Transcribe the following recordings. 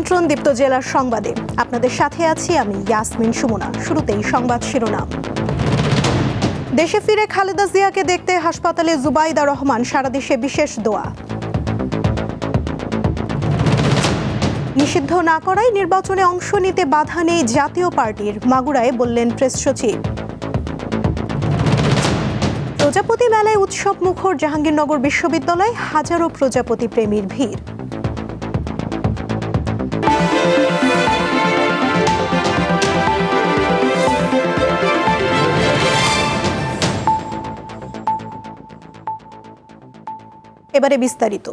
আমন্ত্রণ দীপ্ত জেলার সংবাদে। আপনাদের সাথে আছি আমি ইয়াসমিন সুমনা। শুরুতেই সংবাদ শিরোনাম। দেশে ফিরে খালেদা জিয়াকে দেখতে হাসপাতালে জুবাইদা রহমান, সারা দেশে বিশেষ দোয়া। নিষিদ্ধ না করায় নির্বাচনে অংশ নিতে বাধা নেই জাতীয় পার্টির, মাগুরায় বললেন প্রেস সচিব। প্রজাপতি মেলায় উৎসব মুখর জাহাঙ্গীরনগর বিশ্ববিদ্যালয়, হাজারো প্রজাপতি প্রেমীর ভিড়। এবারে বিস্তারিত।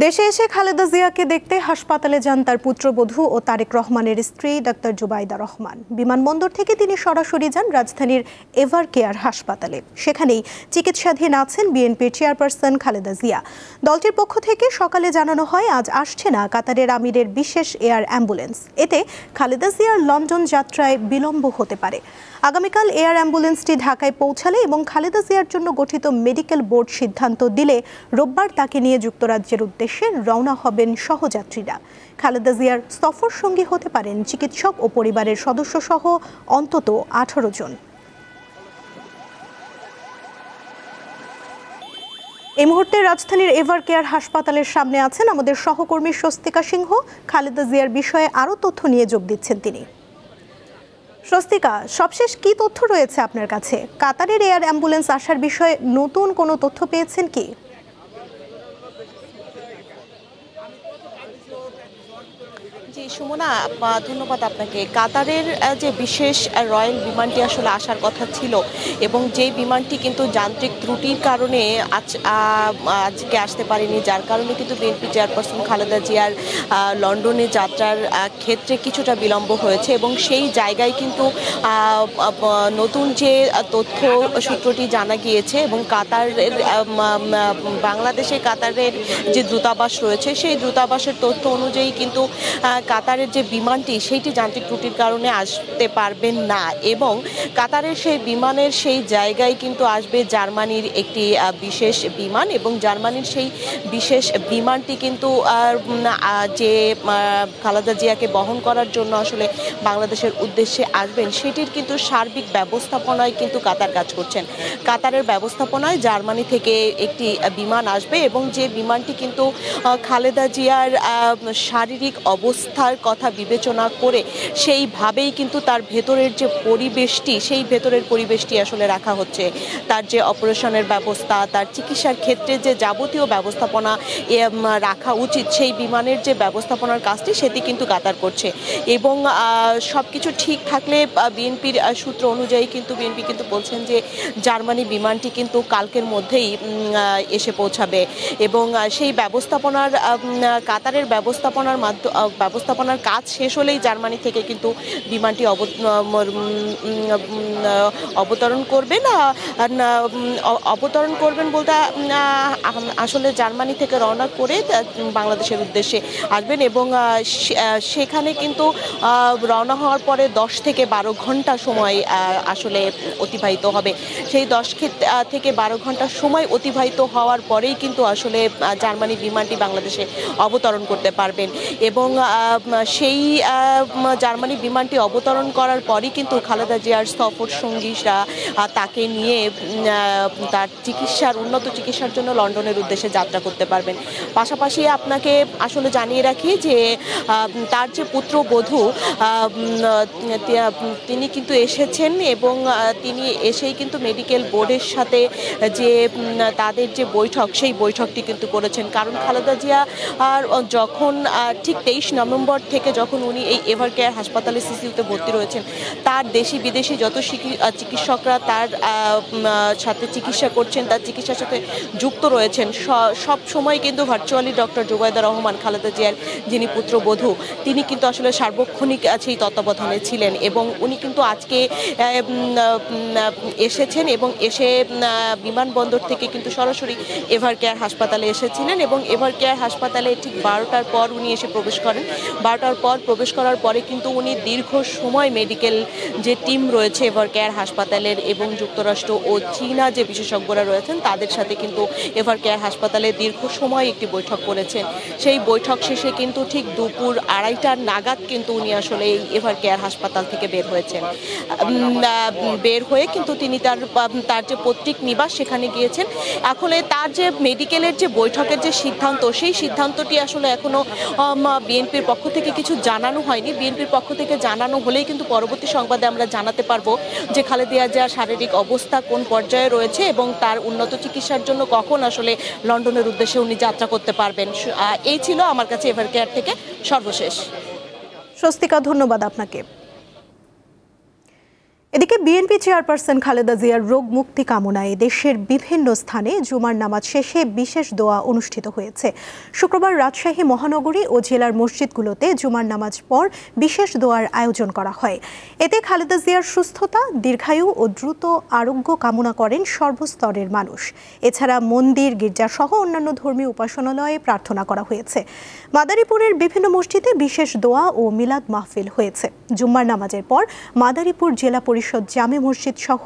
দেশে এসে খালেদা জিয়াকে দেখতে হাসপাতালে যান তার পুত্রবধূ ও তারেক রহমানের স্ত্রী ডাক্তার জুবাইদা রহমান। বিমানবন্দর থেকে তিনি সরাসরি যান রাজধানীর এভার কেয়ার হাসপাতালে। সেখানেই চিকিৎসাধীন আছেন বিএনপির চেয়ারপারসন খালেদা জিয়া। দলটির পক্ষ থেকে সকালে জানানো হয় আজ আসছে না কাতারের আমিরের বিশেষ এয়ার অ্যাম্বুলেন্স। এতে খালেদা জিয়ার লন্ডন যাত্রায় বিলম্ব হতে পারে। আগামীকাল এয়ার অ্যাম্বুলেন্সটি ঢাকায় পৌঁছালে এবং খালেদা জিয়ার জন্য গঠিত মেডিকেল বোর্ড সিদ্ধান্ত দিলে রোববার তাকে নিয়ে যুক্তরাজ্যের উদ্দেশ্যে রওনা হবেন সহযাত্রীরা। খালেদা জিয়ার সফর সঙ্গী হতে পারেন চিকিৎসক ও পরিবারের সদস্য সহ অন্তত 18 জন। এই মুহূর্তে রাজধানীর এভার কেয়ার হাসপাতালের সামনে আছেন আমাদের সহকর্মী স্বস্তিকা সিংহ। খালেদা জিয়ার বিষয়ে আরও তথ্য নিয়ে যোগ দিচ্ছেন তিনি। স্বস্তিকা, সবশেষ কি তথ্য রয়েছে আপনার কাছে? কাতারের এয়ার অ্যাম্বুলেন্স আসার বিষয়ে নতুন কোনো তথ্য পেয়েছেন কি? সুমনা, ধন্যবাদ আপনাকে। কাতারের যে বিশেষ রয়্যাল বিমানটি আসলে আসার কথা ছিল এবং যেই বিমানটি কিন্তু যান্ত্রিক ত্রুটির কারণে আজকে আসতে পারেনি, যার কারণে কিন্তু বিএনপি চেয়ারপারসন খালেদা জিয়ার লন্ডনে যাত্রার ক্ষেত্রে কিছুটা বিলম্ব হয়েছে এবং সেই জায়গায় কিন্তু নতুন যে তথ্য সূত্রটি জানা গিয়েছে এবং কাতারের বাংলাদেশে কাতারের যে দূতাবাস রয়েছে সেই দূতাবাসের তথ্য অনুযায়ী কিন্তু কাতারের যে বিমানটি সেইটি যান্ত্রিক ত্রুটির কারণে আসতে পারবেন না এবং কাতারের সেই বিমানের সেই জায়গায় কিন্তু আসবে জার্মানির একটি বিশেষ বিমান এবং জার্মানির সেই বিশেষ বিমানটি কিন্তু যে খালেদা জিয়াকে বহন করার জন্য আসলে বাংলাদেশের উদ্দেশ্যে আসবেন সেটির কিন্তু সার্বিক ব্যবস্থাপনায় কিন্তু কাতার কাজ করছেন। কাতারের ব্যবস্থাপনায় জার্মানি থেকে একটি বিমান আসবে এবং যে বিমানটি কিন্তু খালেদা জিয়ার শারীরিক অবস্থার কথা বিবেচনা করে সেইভাবেই কিন্তু তার ভেতরের যে পরিবেশটি সেই ভেতরের পরিবেশটি আসলে রাখা হচ্ছে। তার যে অপারেশনের ব্যবস্থা, তার চিকিৎসার ক্ষেত্রে যে যাবতীয় ব্যবস্থাপনা রাখা উচিত সেই বিমানের যে ব্যবস্থাপনার কাজটি সেটি কিন্তু কাতার করছে এবং সব কিছু ঠিক থাকলে বিএনপির সূত্র অনুযায়ী কিন্তু বিএনপি কিন্তু বলছেন যে জার্মানি বিমানটি কিন্তু কালকের মধ্যেই এসে পৌঁছাবে এবং সেই ব্যবস্থাপনার কাতারের ব্যবস্থাপনার কাজ শেষ হলেই জার্মানি থেকে কিন্তু বিমানটি অবতরণ করবেন বলতে আসলে জার্মানি থেকে রওনা করে বাংলাদেশের উদ্দেশ্যে আসবেন এবং সেখানে কিন্তু রওনা হওয়ার পরে 10 থেকে 12 ঘন্টা সময় আসলে অতিবাহিত হবে। সেই 10 থেকে 12 ঘন্টা সময় অতিবাহিত হওয়ার পরেই কিন্তু আসলে জার্মানি বিমানটি বাংলাদেশে অবতরণ করতে পারবেন এবং সেই জার্মানি বিমানটি অবতরণ করার পরই কিন্তু খালেদা জিয়ার সফর সঙ্গীরা তাকে নিয়ে তার উন্নত চিকিৎসার জন্য লন্ডনের উদ্দেশ্যে যাত্রা করতে পারবেন। পাশাপাশি আপনাকে আসলে জানিয়ে রাখি যে তার যে পুত্রবধূ তিনি কিন্তু এসেছেন এবং তিনি এসেই কিন্তু মেডিকেল বোর্ডের সাথে যে তাদের যে বৈঠক সেই বৈঠকটি কিন্তু করেছেন। কারণ খালেদা জিয়া আর যখন ঠিক 23 নভেম্বর থেকে যখন উনি এই এভার কেয়ার হাসপাতালে সিসিউতে ভর্তি রয়েছেন তার দেশি বিদেশি যত চিকিৎসকরা তার সাথে চিকিৎসা করছেন, তার চিকিৎসার সাথে যুক্ত রয়েছেন, সব সময় কিন্তু ভার্চুয়ালি ডক্টর জুবাইদা রহমান খালেদা জিয়ার যিনি পুত্রবধূ তিনি কিন্তু আসলে সার্বক্ষণিক সেই তত্ত্বাবধানে ছিলেন এবং উনি কিন্তু আজকে এসেছেন এবং এসে বিমানবন্দর থেকে কিন্তু সরাসরি এভার কেয়ার হাসপাতালে এসেছিলেন এবং এভার কেয়ার হাসপাতালে ঠিক 12টার পর উনি এসে প্রবেশ করেন। 12টার পর প্রবেশ করার পরে কিন্তু উনি দীর্ঘ সময় মেডিকেল যে টিম রয়েছে এভারকেয়ার হাসপাতালের এবং যুক্তরাষ্ট্র ও চীনা যে বিশেষজ্ঞরা রয়েছেন তাদের সাথে কিন্তু এভারকেয়ার হাসপাতালে দীর্ঘ সময় একটি বৈঠক করেছেন। সেই বৈঠক শেষে কিন্তু ঠিক দুপুর 2:30টার নাগাদ কিন্তু উনি আসলে এই এভারকেয়ার হাসপাতাল থেকে বের হয়েছেন। বের হয়ে কিন্তু তিনি তার যে পৈতৃক নিবাস সেখানে গিয়েছেন। আসলে তার যে মেডিকেলের যে বৈঠকের যে সিদ্ধান্ত, সেই সিদ্ধান্তটি আসলে এখনো বিএনপির পক্ষ থেকে কিছু জানানো হয়নি। বিএনপির পক্ষ থেকে জানানো হলেই কিন্তু পরবর্তী সংবাদে আমরা জানাতে পারবো যে খালেদা জিয়ার শারীরিক অবস্থা কোন পর্যায়ে রয়েছে এবং তার উন্নত চিকিৎসার জন্য কখন আসলে লন্ডনের উদ্দেশ্যে উনি যাত্রা করতে পারবেন। এই ছিল আমার কাছে এভারকেয়ার থেকে সর্বশেষ। স্বস্তিকা, ধন্যবাদ আপনাকে। এদিকে বিএনপি চেয়ারপারসন খালেদা জিয়ার রোগ মুক্তি কামনায় দেশের বিভিন্ন স্থানে জুমার নামাজ শেষে বিশেষ দোয়া অনুষ্ঠিত হয়েছে। শুক্রবার রাজশাহী মহানগরী ও জেলার মসজিদগুলোতে জুমার নামাজ পর বিশেষ দোয়ার আয়োজন করা হয়। এতে খালেদা জিয়ার সুস্থতা, দীর্ঘায়ু ও দ্রুত আরোগ্য কামনা করেন সর্বস্তরের মানুষ। এছাড়া মন্দির, গির্জাসহ অন্যান্য ধর্মীয় উপাসনালয়ে প্রার্থনা করা হয়েছে। মাদারীপুরের বিভিন্ন মসজিদে বিশেষ দোয়া ও মিলাদ মাহফিল হয়েছে। জুম্মার নামাজের পর মাদারীপুর জেলা পরিষদ জামে মসজিদ সহ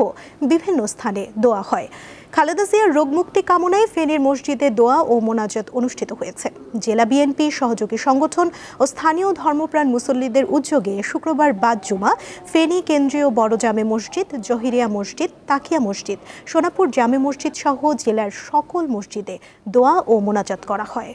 বিভিন্ন স্থানে দোয়া হয়। খালেদা জিয়ার রোগমুক্তি কামনায় ফেনীর মসজিদে দোয়া ও মোনাজাত অনুষ্ঠিত হয়েছে। জেলা বিএনপি, সহযোগী সংগঠন ও স্থানীয় ধর্মপ্রাণ মুসল্লিদের উদ্যোগে শুক্রবার বাদ জুমা ফেনী কেন্দ্রীয় বড় জামে মসজিদ, জহিরিয়া মসজিদ, তাকিয়া মসজিদ, সোনাপুর জামে মসজিদ সহ জেলার সকল মসজিদে দোয়া ও মোনাজাত করা হয়।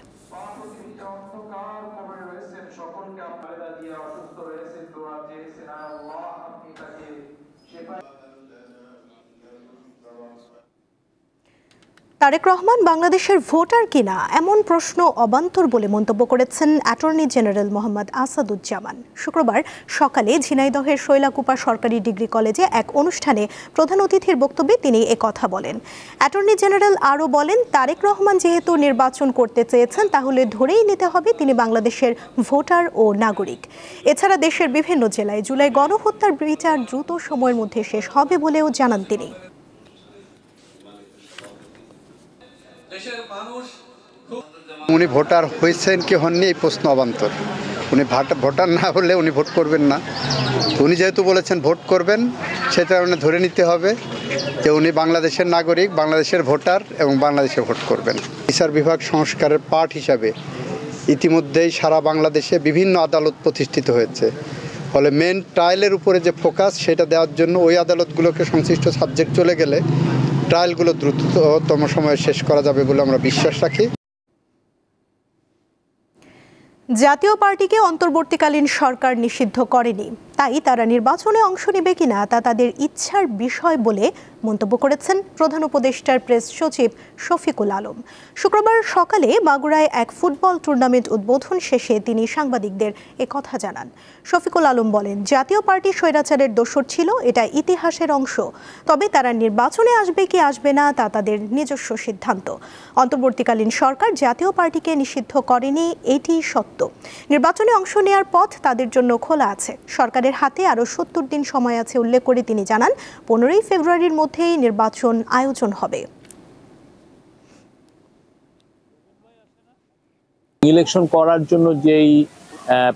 তারেক রহমান বাংলাদেশের ভোটার কিনা এমন প্রশ্ন অবান্তর বলে মন্তব্য করেছেন অ্যাটর্নি জেনারেল মোহাম্মদ আসাদুজ্জামান। শুক্রবার সকালে ঝিনাইদহের শৈলাকুপা সরকারি ডিগ্রি কলেজে এক অনুষ্ঠানে প্রধান অতিথির বক্তব্যে তিনি একথা বলেন। অ্যাটর্নি জেনারেল আরও বলেন, তারেক রহমান যেহেতু নির্বাচন করতে চেয়েছেন তাহলে ধরেই নিতে হবে তিনি বাংলাদেশের ভোটার ও নাগরিক। এছাড়া দেশের বিভিন্ন জেলায় জুলাই গণহত্যার বিচার দ্রুত সময়ের মধ্যে শেষ হবে বলেও জানান তিনি। উনি ভোটার হয়েছেন কি হননি এই প্রশ্ন অবান্তর। উনি ভোটার না হলে উনি ভোট করবেন না। উনি যেহেতু বলেছেন ভোট করবেন, সেটা উনি ধরে নিতে হবে যে উনি বাংলাদেশের নাগরিক, বাংলাদেশের ভোটার এবং বাংলাদেশে ভোট করবেন। বিচার বিভাগ সংস্কারের পার্ট হিসাবে ইতিমধ্যেই সারা বাংলাদেশে বিভিন্ন আদালত প্রতিষ্ঠিত হয়েছে। ফলে মেন ট্রায়ালের উপরে যে ফোকাস, সেটা দেওয়ার জন্য ওই আদালতগুলোকে সংশ্লিষ্ট সাবজেক্ট চলে গেলে ট্রায়ালগুলো দ্রুততম সময়ে শেষ করা যাবে বলে আমরা বিশ্বাস রাখি। জাতীয় পার্টিকে অন্তর্বর্তীকালীন সরকার নিষিদ্ধ করেনি, তাই তারা নির্বাচনে অংশ নেবে কিনা তা তাদের ইচ্ছার বিষয় বলে মন্তব্য করেছেন প্রধান উপদেষ্টার প্রেস সচিব শফিকুল আলম। শুক্রবার সকালে মাগুরায় এক ফুটবল টুর্নামেন্ট উদ্বোধন শেষে তিনি সাংবাদিকদের একথা জানান। শফিকুল আলম বলেন, জাতীয় পার্টি স্বৈরাচারের দোসর ছিল, এটা ইতিহাসের অংশ। তবে তারা নির্বাচনে আসবে কি আসবে না তা তাদের নিজস্ব সিদ্ধান্ত। অন্তর্বর্তীকালীন সরকার জাতীয় পার্টিকে নিষিদ্ধ করেনি, এটি সত্য। নির্বাচনে অংশ নেওয়ার পথ তাদের জন্য খোলা আছে। সরকারের হাতে আরও 70 দিন সময় আছে উল্লেখ করে তিনি জানান, 15ই ফেব্রুয়ারির মধ্যেই নির্বাচন আয়োজন হবে। ইলেকশন করার জন্য যেই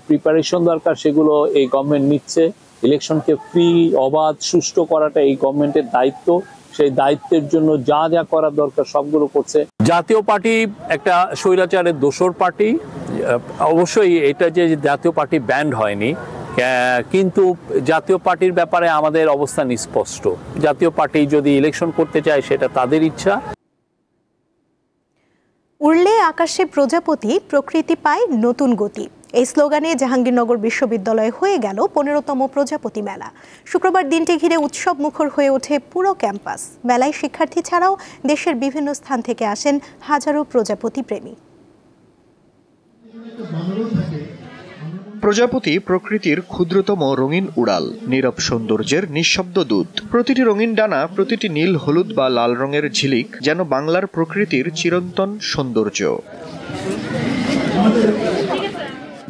প্রিপারেশন দরকার সেগুলো এই গভর্নমেন্ট নিচ্ছে। ইলেকশনকে ফ্রি, অবাধ, সুষ্ঠু করাটা এই গভর্নমেন্টের দায়িত্ব। সেই দায়িত্বের জন্য যা যা করার দরকার সবগুলো করছে। জাতীয় পার্টি একটা স্বৈরাচারের দোসর পার্টি। অবশ্যই এটা যে জাতীয় পার্টি ব্যান্ড হয়নি, কিন্তু জাতীয় পার্টির ব্যাপারে আমাদের অবস্থান স্পষ্ট। জাতীয় পার্টি যদি ইলেকশন করতে চায় সেটা তাদের ইচ্ছা। উড়লে আকাশে প্রজাপতি, প্রকৃতি পায় নতুন গতি, এই স্লোগানে জাহাঙ্গীরনগর বিশ্ববিদ্যালয়ে হয়ে গেল 15তম প্রজাপতি মেলা। শুক্রবার দিনটি ঘিরে উৎসব মুখর হয়ে ওঠে পুরো ক্যাম্পাস। মেলায় শিক্ষার্থী ছাড়াও দেশের বিভিন্ন স্থান থেকে আসেন হাজারো প্রজাপতি প্রেমী। প্রজাপতি প্রকৃতির ক্ষুদ্রতম রঙিন উড়াল, নীরব সৌন্দর্যের নিঃশব্দ দূত। প্রতিটি রঙিন ডানা, প্রতিটি নীল, হলুদ বা লাল রঙের ঝিলিক যেন বাংলার প্রকৃতির চিরন্তন সৌন্দর্য।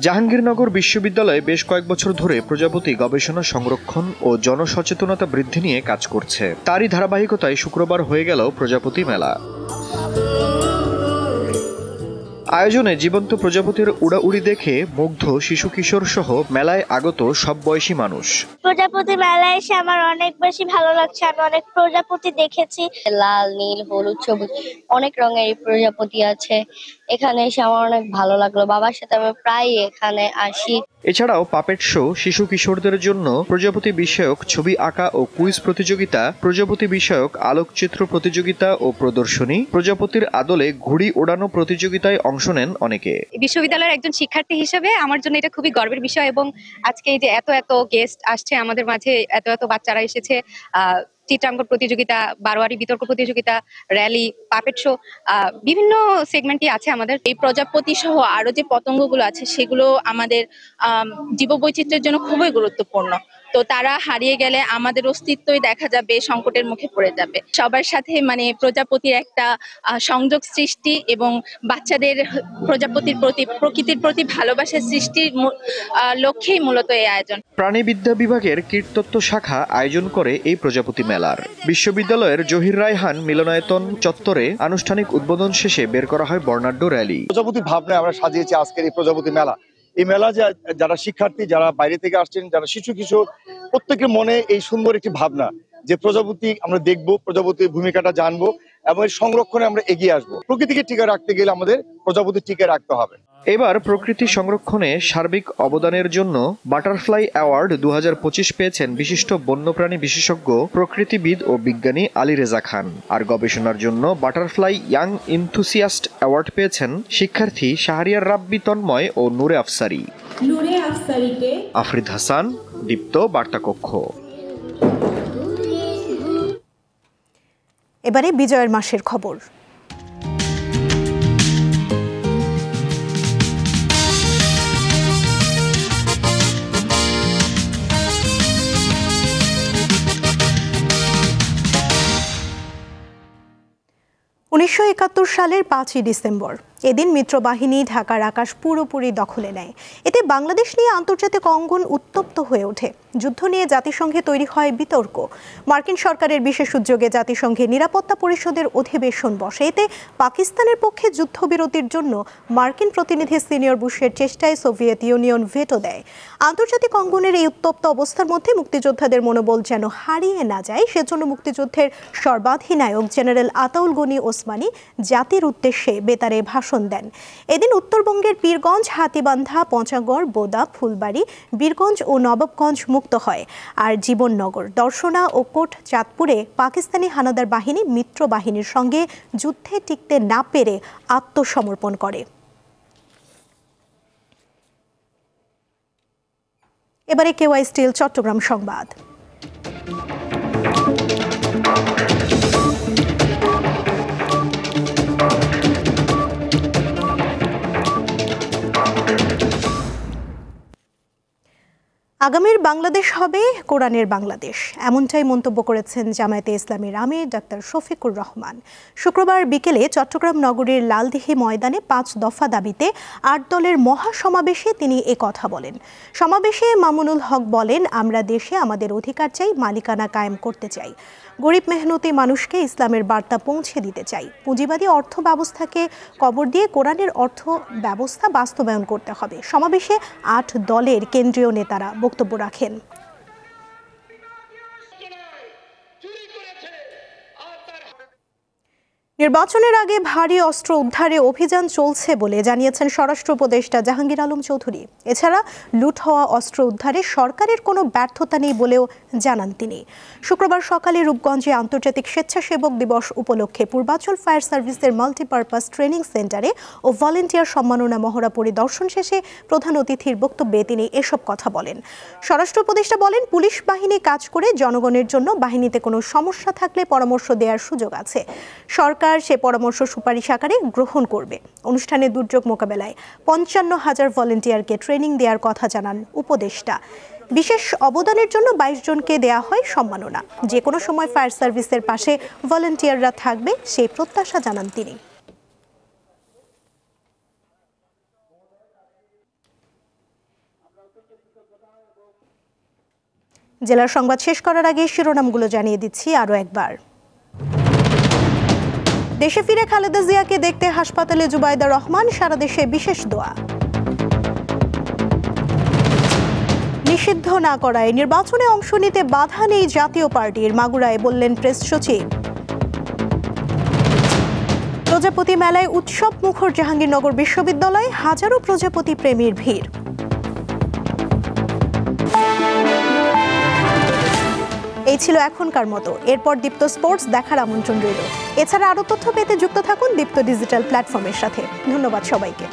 জাহাঙ্গীরনগর বিশ্ববিদ্যালয়ে বেশ কয়েক বছর ধরে প্রজাপতি গবেষণা, সংরক্ষণ ও জনসচেতনতা বৃদ্ধি নিয়ে কাজ করছে। তারই ধারাবাহিকতায় শুক্রবার হয়ে গেল প্রজাপতি মেলা। আয়োজনে জীবন্ত প্রজাপতির উড়াউড়ি দেখে মুগ্ধ শিশু কিশোর সহ মেলায় আগত সব বয়সী মানুষ। প্রজাপতি মেলায় এসে আমার অনেক বেশি ভালো লাগছে। আমি অনেক প্রজাপতি দেখেছি, লাল, নীল, হলুদ, সবুজ অনেক রঙের প্রজাপতি আছে। এখানে এসে আমার অনেক ভালো লাগলো। বাবার সাথে আমি প্রায় এখানে আসি। এছাড়াও পাপেট শো, শিশু কিশোরদের জন্য প্রজাপতি বিষয়ক ছবি আঁকা ও কুইজ প্রতিযোগিতা, প্রজাপতি বিষয়ক আলোকচিত্র প্রতিযোগিতা ও প্রদর্শনী, প্রজাপতির আদলে ঘুড়ি ওড়ানো প্রতিযোগিতায় অংশ নেন অনেকে। বিশ্ববিদ্যালয়ের একজন শিক্ষার্থী হিসেবে আমার জন্য এটা খুবই গর্বের বিষয়, এবং আজকে এই যে এত এত গেস্ট আসছে আমাদের মাঝে, এত এত বাচ্চারা এসেছে, চিত্রাঙ্কন প্রতিযোগিতা, বারোয়ারি বিতর্ক প্রতিযোগিতা, র্যালি, পাপেট শো, বিভিন্ন সেগমেন্টই আছে আমাদের। এই প্রজাপতি সহ আরো যে পতঙ্গগুলো আছে সেগুলো আমাদের জীববৈচিত্র্যের জন্য খুবই গুরুত্বপূর্ণ। তো তারা হারিয়ে গেলে আমাদের অস্তিত্বই দেখা যাবে সংকটের মুখে পড়ে যাবে। সবার সাথে মানে প্রজাপতির একটা সংযোগ সৃষ্টি এবং বাচ্চাদের প্রজাপতির প্রতি, প্রকৃতির প্রতি ভালোবাসা সৃষ্টির লক্ষ্যেই মূলত এই আয়োজন। প্রাণীবিদ্যা বিভাগের কীটতত্ত্ব শাখা আয়োজন করে এই প্রজাপতি মেলার। বিশ্ববিদ্যালয়ের জহির রায়হান মিলনায়তন চত্বরে আনুষ্ঠানিক উদ্বোধন শেষে বের করা হয় বর্ণাঢ্য র্যালি। প্রজাপতি ভাবনায় আমরা সাজিয়েছি আজকের এই প্রজাপতি মেলা। এই মেলা যারা শিক্ষার্থী, যারা বাইরে থেকে আসছেন, যারা শিশু কিশোর, প্রত্যেকের মনে এই সুন্দর একটি ভাবনা যে প্রজাপতি আমরা দেখবো, প্রজাপতির ভূমিকাটা জানবো এবং এর সংরক্ষণে আমরা এগিয়ে আসবো। প্রকৃতিকে টিকে রাখতে গেলে আমাদের প্রজাপতি টিকে রাখতে হবে। এবার প্রকৃতি সংরক্ষণে সার্বিক অবদানের জন্য বাটারফ্লাই অ্যাওয়ার্ড 2025 পেয়েছেন বিশিষ্ট বন্যপ্রাণী বিশেষজ্ঞ, প্রকৃতিবিদ ও বিজ্ঞানী আলী রেজা খান। আর গবেষণার জন্য বাটারফ্লাই ইয়াং ইনথুসিয়াস্ট অ্যাওয়ার্ড পেয়েছেন শিক্ষার্থী শাহরিয়ার রাব্বি তন্ময় ও নূরে আফসারি। আফরিদ হাসান, দীপ্ত বার্তা কক্ষ। এবারে বিজয়ের মাসের খবর। 1971 সালের 5ই ডিসেম্বর এদিন মিত্রবাহিনী ঢাকার আকাশ পুরোপুরি দখলে নেয়। এতে বাংলাদেশ নিয়ে আন্তর্জাতিক অঙ্গন উত্তপ্ত হয়ে ওঠে। যুদ্ধ নিয়ে জাতিসংঘে তৈরি হয় বিতর্ক। মার্কিন সরকারের বিশেষ উদ্যোগে জাতিসংঘের নিরাপত্তা পরিষদের অধিবেশন বসে। এতে পাকিস্তানের পক্ষে যুদ্ধবিরতির জন্য মার্কিন প্রতিনিধি সিনিয়র বুশের চেষ্টায় সোভিয়েত ইউনিয়ন ভেটো দেয়। আন্তর্জাতিক অঙ্গনের এই উত্তপ্ত অবস্থার মধ্যে মুক্তিযোদ্ধাদের মনোবল যেন হারিয়ে না যায়, সেজন্য মুক্তিযুদ্ধের সর্বাধিনায়ক জেনারেল আতাউল গনি ওসমানী জাতির উদ্দেশ্যে বেতারে ভাষণ দেন। এদিন উত্তরবঙ্গের পীরগঞ্জ, হাতীবান্ধা, পঞ্চাগড়, বোদা, ফুলবাড়ি, বীরগঞ্জ ও নবাবগঞ্জ মুক্ত হয়। আর জীবননগর, দর্শনা ও কোট চাঁদপুরে পাকিস্তানি হানাদার বাহিনী মিত্র বাহিনীর সঙ্গে যুদ্ধে টিকতে না পেরে আত্মসমর্পণ করে। এবারে কেওয়াই স্টিল চট্টগ্রাম সংবাদ। আগামীর বাংলাদেশ হবে কোরআনের বাংলাদেশ, এমনটাই মন্তব্য করেছেন জামায়াতে ইসলামীর আমির ডাক্তার শফিকুর রহমান। শুক্রবার বিকেলে চট্টগ্রাম নগরীর লালদিঘি ময়দানে 5 দফা দাবিতে 8 দলের মহাসমাবেশে তিনি কথা বলেন। সমাবেশে মামুনুল হক বলেন, আমরা দেশে আমাদের অধিকার চাই, মালিকানা কায়েম করতে চাই, গরিব মেহনতি মানুষকে ইসলামের বার্তা পৌঁছে দিতে চাই। পুঁজিবাদী অর্থ ব্যবস্থাকে কবর দিয়ে কোরআনের অর্থ ব্যবস্থা বাস্তবায়ন করতে হবে। সমাবেশে 8 দলের কেন্দ্রীয় নেতারা বক্তব্য রাখেন। নির্বাচনের আগে ভারী অস্ত্র উদ্ধারে অভিযান চলছে বলে জানিয়েছেন স্বরাষ্ট্র উপদেষ্টা জাহাঙ্গীর আলম চৌধুরী। এছাড়া লুট হওয়া অস্ত্র উদ্ধারে সরকারের কোনো ব্যর্থতা নেই বলেও জানান তিনি। শুক্রবার সকালে রূপগঞ্জে আন্তর্জাতিক স্বেচ্ছাসেবক দিবস উপলক্ষে পূর্বাঞ্চল ফায়ার সার্ভিসের মাল্টিপারপাস ট্রেনিং সেন্টারে ও ভলেন্টিয়ার সম্মাননা মহড়া পরিদর্শন শেষে প্রধান অতিথির বক্তব্যে তিনি এসব কথা বলেন। স্বরাষ্ট্র উপদেষ্টা বলেন, পুলিশ বাহিনী কাজ করে জনগণের জন্য, বাহিনীতে কোনো সমস্যা থাকলে পরামর্শ দেওয়ার সুযোগ আছে। সরকার সে পরামর্শ সুপারিশ আকারে গ্রহণ করবে। অনুষ্ঠানে দুর্যোগ মোকাবেলায় 55,000 ভলেন্টিয়ারকে ট্রেনিং দেওয়ার কথা জানান উপদেষ্টা। বিশেষ অবদানের জন্য 22 জনকে দেয়া হয় সম্মাননা। যে কোনো সময় ফায়ার সার্ভিসের পাশে ভলেন্টিয়াররা থাকবে সেই প্রত্যাশা জানান তিনি। জেলার সংবাদ শেষ করার আগে শিরোনামগুলো জানিয়ে দিচ্ছি আরও একবার। দেশে ফিরে খালেদা জিয়াকে দেখতে হাসপাতালে জুবাইদা রহমান, সারা দেশে বিশেষ দোয়া। নিষিদ্ধ না করায় নির্বাচনে অংশ নিতে বাধা নেই জাতীয় পার্টির, মাগুরায় বললেন প্রেস সচিব। প্রজাপতি মেলায় উৎসব মুখর জাহাঙ্গীরনগর বিশ্ববিদ্যালয়, হাজারো প্রজাপতি প্রেমীর ভিড়। এই ছিল এখনকার মতো, এরপর দীপ্ত স্পোর্টস দেখার আমন্ত্রণ রইল। এছাড়া আরও তথ্য পেতে যুক্ত থাকুন দীপ্ত ডিজিটাল প্ল্যাটফর্মের সাথে। ধন্যবাদ সবাইকে।